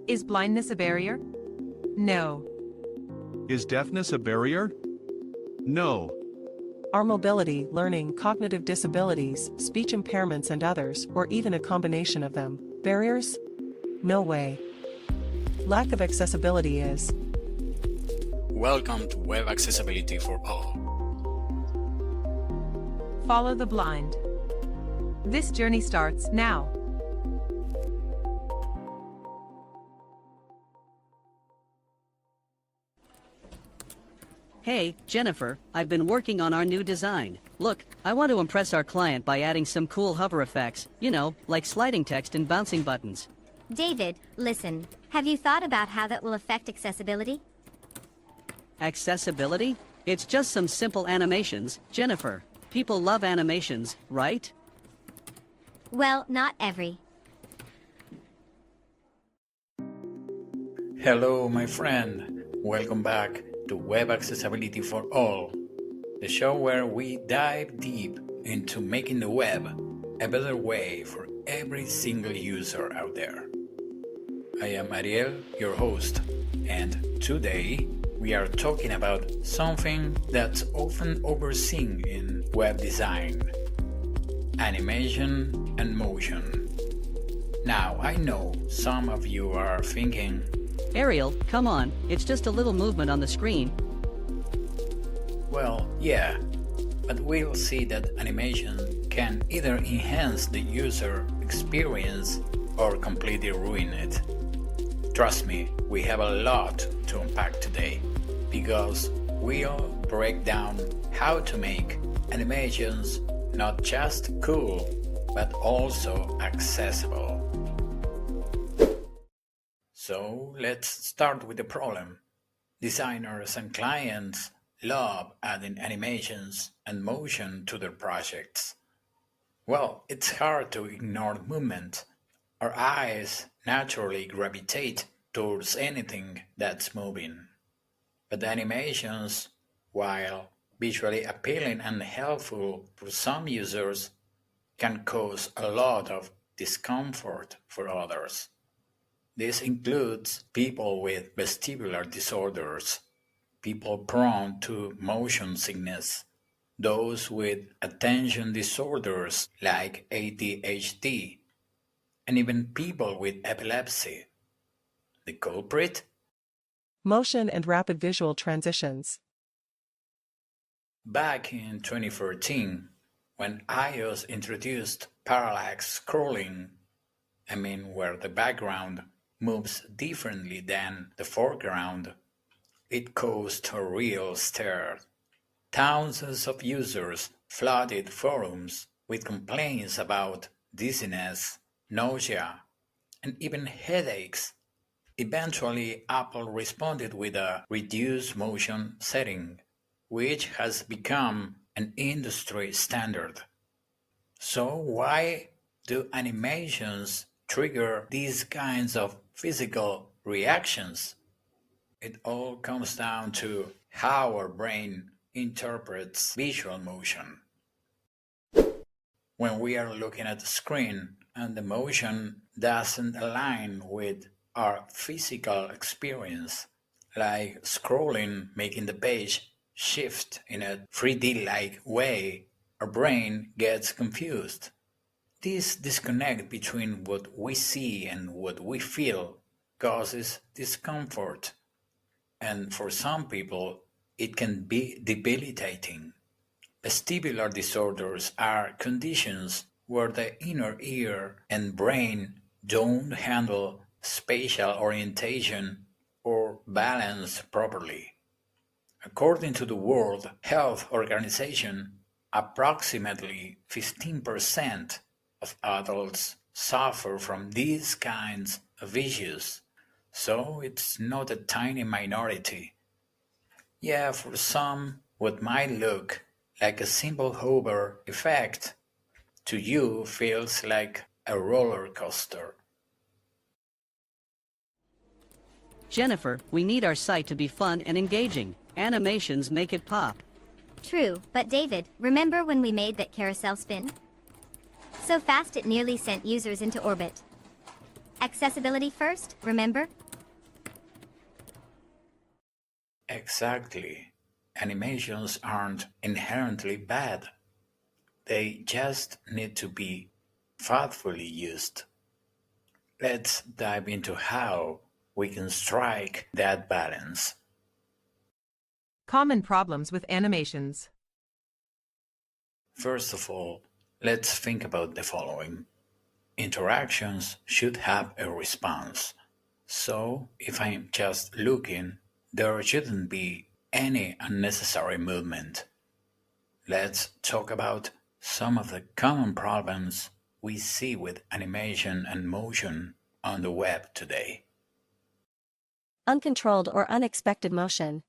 Is blindness a barrier? No. Is deafness a barrier? No. Are mobility, learning, cognitive disabilities, speech impairments and others, or even a combination of them, barriers? No way. Lack of accessibility is. Welcome to Web Accessibility for All. Follow the blind. This journey starts now. Hey, Jennifer, I've been working on our new design. Look, I want to impress our client by adding some cool hover effects, you know, like sliding text and bouncing buttons. David, listen. Have you thought about how that will affect accessibility? Accessibility? It's just some simple animations, Jennifer. People love animations, right? Well, not every. Hello, my friend. Welcome back to Web Accessibility for All, the show where we dive deep into making the web a better way for every single user out there. I am Ariel, your host, and today we are talking about something that's often overseen in web design: animation and motion. Now, I know some of you are thinking, Ariel, come on, it's just a little movement on the screen. well, yeah, but we'll see that animation can either enhance the user experience or completely ruin it. Trust me, we have a lot to unpack today, because we'll break down how to make animations not just cool, but also accessible. So let's start with the problem. Designers and clients love adding animations and motion to their projects. Well, it's hard to ignore movement. Our eyes naturally gravitate towards anything that's moving. But animations, while visually appealing and helpful for some users, can cause a lot of discomfort for others. This includes people with vestibular disorders, people prone to motion sickness, those with attention disorders like ADHD, and even people with epilepsy. The culprit? Motion and rapid visual transitions. Back in 2014, when iOS introduced parallax scrolling, where the background moves differently than the foreground, it caused a real stir. Thousands of users flooded forums with complaints about dizziness, nausea, and even headaches. Eventually, Apple responded with a reduced motion setting, which has become an industry standard. So why do animations trigger these kinds of physical reactions? It all comes down to how our brain interprets visual motion. When we are looking at the screen and the motion doesn't align with our physical experience, like scrolling making the page shift in a 3D-like way, our brain gets confused. This disconnect between what we see and what we feel causes discomfort, and for some people, it can be debilitating. Vestibular disorders are conditions where the inner ear and brain don't handle spatial orientation or balance properly. According to the World Health Organization, approximately 15% of adults suffer from these kinds of issues, so it's not a tiny minority. Yeah, for some, what might look like a simple hover effect, to you feels like a roller coaster. Jennifer, we need our site to be fun and engaging. Animations make it pop. True, but David, remember when we made that carousel spin? So fast it nearly sent users into orbit. Accessibility first, remember? Exactly. Animations aren't inherently bad. They just need to be thoughtfully used. Let's dive into how we can strike that balance. Common problems with animations. First of all, let's think about the following. Interactions should have a response. So, if I'm just looking, there shouldn't be any unnecessary movement. Let's talk about some of the common problems we see with animation and motion on the web today. Uncontrolled or unexpected motion.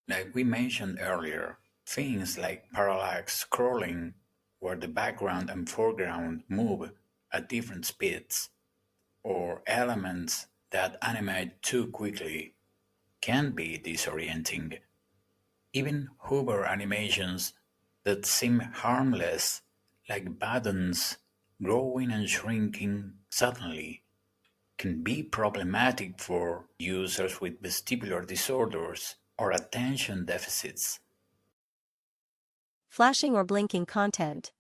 Like we mentioned earlier, things like parallax scrolling, where the background and foreground move at different speeds, or elements that animate too quickly, can be disorienting. Even hover animations that seem harmless, like buttons growing and shrinking suddenly, can be problematic for users with vestibular disorders or attention deficits. Flashing or blinking content.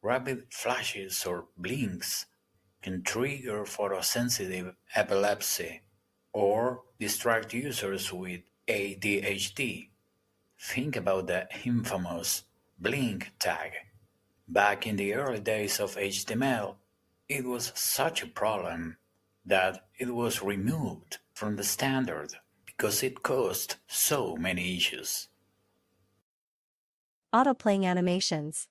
Rapid flashes or blinks can trigger photosensitive epilepsy or distract users with ADHD. Think about the infamous blink tag. Back in the early days of HTML, it was such a problem that it was removed from the standard because it caused so many issues. Autoplaying animations.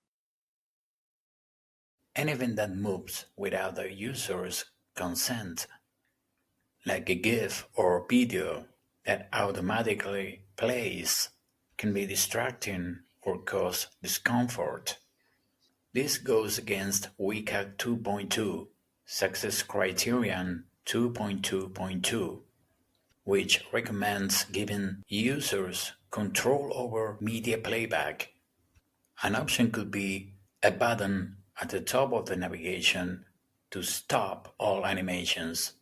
Anything that moves without the user's consent, like a GIF or video that automatically plays, can be distracting or cause discomfort. This goes against WCAG 2.2, Success Criterion 2.2.2, which recommends giving users control over media playback. An option could be a button at the top of the navigation to stop all animations.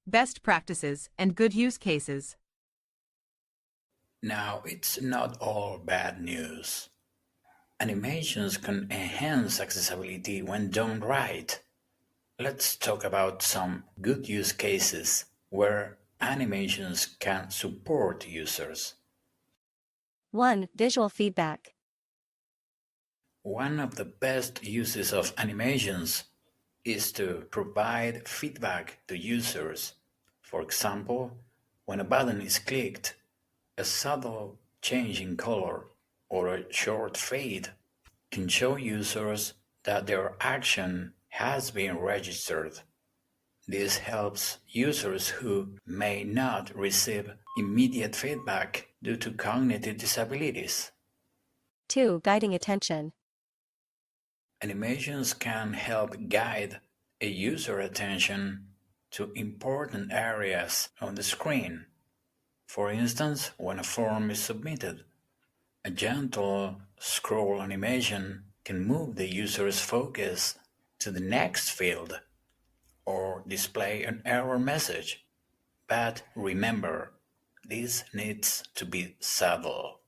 Best practices and good use cases. Now, it's not all bad news. Animations can enhance accessibility when done right. Let's talk about some good use cases where animations can support users. 1. Visual feedback. One of the best uses of animations is to provide feedback to users. For example, when a button is clicked, a subtle change in color or a short fade can show users that their action has been registered. This helps users who may not receive immediate feedback due to cognitive disabilities. 2. Guiding attention. Animations can help guide a user attention to important areas on the screen. For instance, when a form is submitted, a gentle scroll animation can move the user's focus to the next field or display an error message. But remember, this needs to be subtle.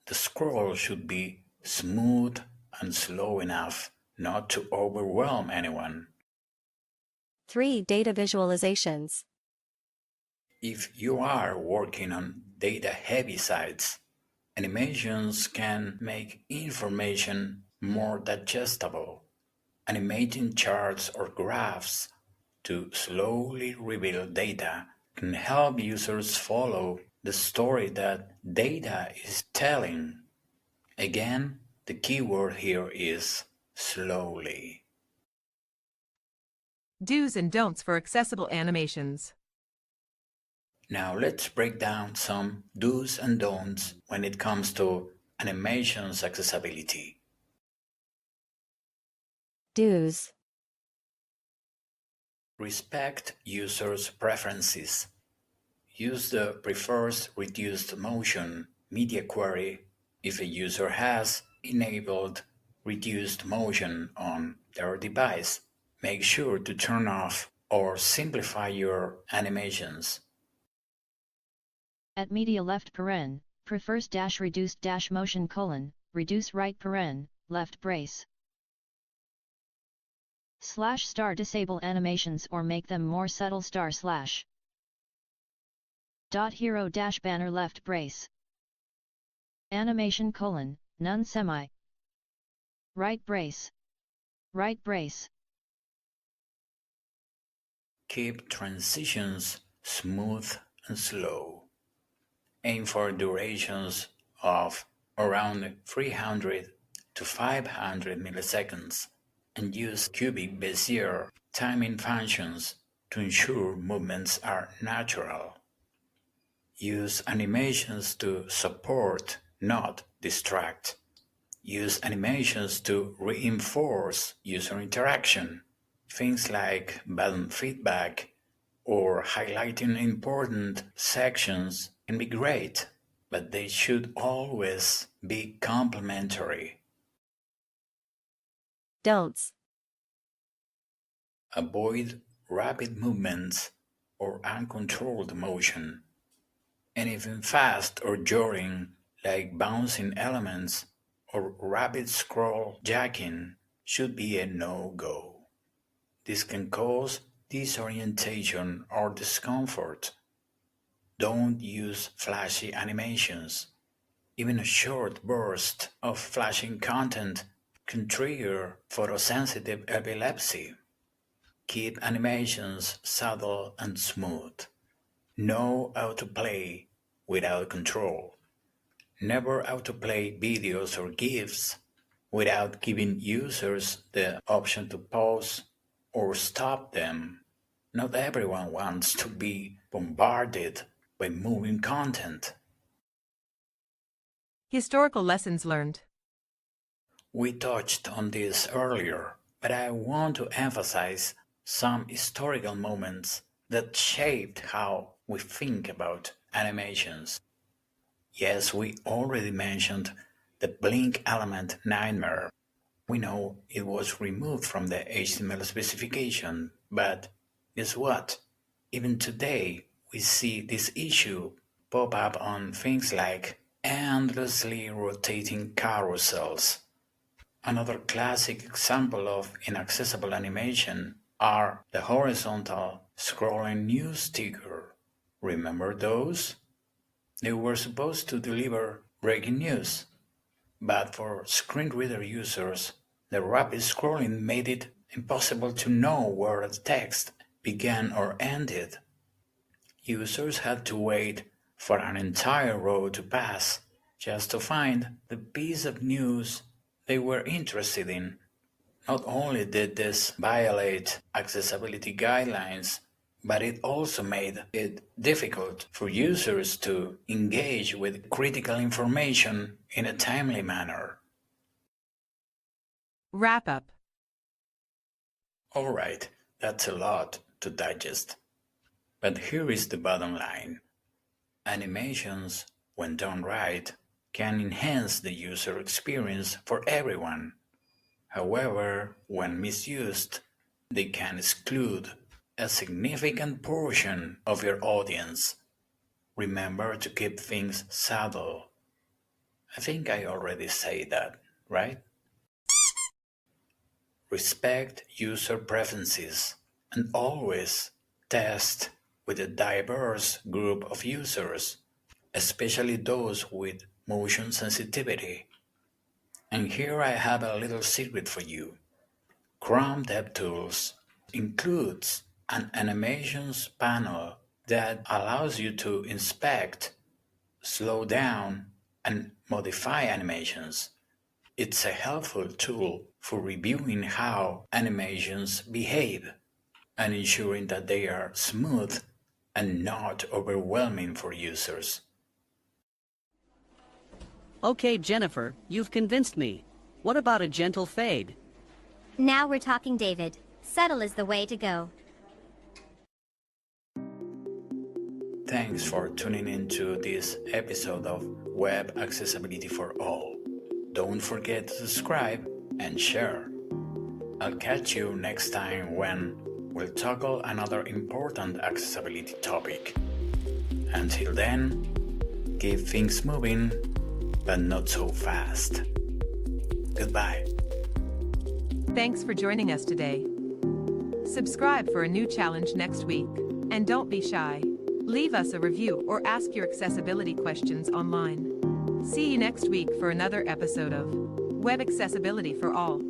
The scroll should be smooth and slow enough not to overwhelm anyone. 3. Data visualizations. If you are working on data-heavy sites, animations can make information more digestible. Animating charts or graphs to slowly reveal data can help users follow the story that data is telling. Again, the key word here is slowly. Do's and don'ts for accessible animations. Now let's break down some do's and don'ts when it comes to animations accessibility. Do's. Respect users' preferences. Use the prefers reduced motion media query if a user has enabled reduced motion on their device. Make sure to turn off or simplify your animations. At media left paren, prefers dash reduced dash motion colon, reduce right paren, left brace. Slash star disable animations or make them more subtle star slash. Dot hero dash banner left brace. Animation colon, none semi. Right brace. Right brace. Keep transitions smooth and slow. Aim for durations of around 300 to 500 milliseconds and use cubic Bezier timing functions to ensure movements are natural. Use animations to support, not distract. Use animations to reinforce user interaction. Things like button feedback or highlighting important sections can be great, but they should always be complementary. Don'ts. Avoid rapid movements or uncontrolled motion. Anything fast or jarring, like bouncing elements or rapid scroll jacking, should be a no-go. This can cause disorientation or discomfort. Don't use flashy animations. Even a short burst of flashing content can trigger photosensitive epilepsy. Keep animations subtle and smooth. No autoplay without control. Never autoplay videos or GIFs without giving users the option to pause or stop them. Not everyone wants to be bombarded by moving content. Historical lessons learned. We touched on this earlier, but I want to emphasize some historical moments that shaped how we think about animations. Yes, we already mentioned the blink element nightmare. We know it was removed from the HTML specification, but guess what? Even today, we see this issue pop up on things like endlessly rotating carousels. Another classic example of inaccessible animation are the horizontal scrolling news sticker. Remember those? They were supposed to deliver breaking news, but for screen reader users, the rapid scrolling made it impossible to know where the text began or ended. Users had to wait for an entire row to pass just to find the piece of news they were interested in. Not only did this violate accessibility guidelines, but it also made it difficult for users to engage with critical information in a timely manner. Wrap up. All right, that's a lot to digest. But here is the bottom line. Animations, when done right, can enhance the user experience for everyone. However, when misused, they can exclude a significant portion of your audience. Remember to keep things subtle. I think I already said that, right? Respect user preferences and always test with a diverse group of users, especially those with motion sensitivity. And here I have a little secret for you. Chrome DevTools includes an animations panel that allows you to inspect, slow down, and modify animations. It's a helpful tool for reviewing how animations behave and ensuring that they are smooth and not overwhelming for users. Okay, Jennifer, you've convinced me. What about a gentle fade? Now we're talking, David. Subtle is the way to go. Thanks for tuning into this episode of Web Accessibility for All. Don't forget to subscribe and share. I'll catch you next time when we'll tackle another important accessibility topic. Until then, keep things moving, but not so fast. Goodbye. Thanks for joining us today. Subscribe for a new challenge next week. And don't be shy. Leave us a review or ask your accessibility questions online. See you next week for another episode of Web Accessibility for All.